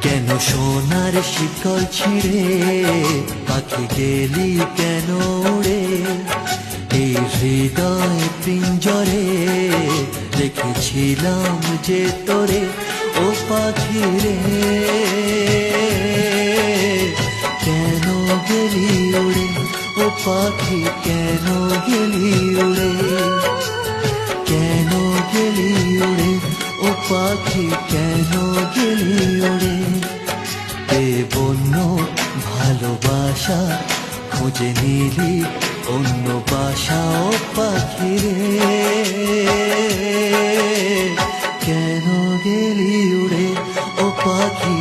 কেন সোনার শিকল ছিঁড়ে পাখি গেলি কেন উড়ে? এই হৃদয় পিঞ্জরে রেখেছিলাম যে তোরে, ও পাখি রে কেন গেলি উড়ে? ও পাখি কেন গেলি উড়ে? কেন গেলি উড়ে? ও পাখি কেন গেলি উড়ে? এ বন্য ভালোবাসা খুঁজে নিলি অন্য বাসা, ও পাখি রে কেন গেলি উড়ে? ও পাখি